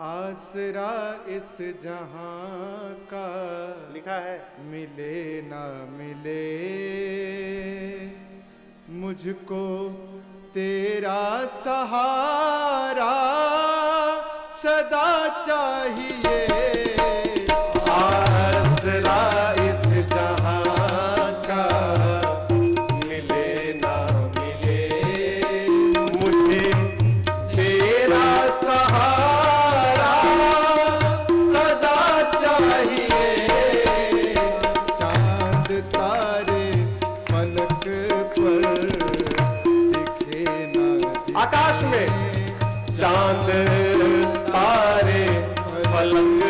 आसरा इस जहां का लिखा है मिले ना मिले, मुझको तेरा सहारा सदा चाहिए। आसरा इस जहां का मिले ना मिले, मुझे तेरा सहारा सदा चाहिए। चांद तारे फलक पर दिखे ना दिखे, आकाश में चांद तारे फलक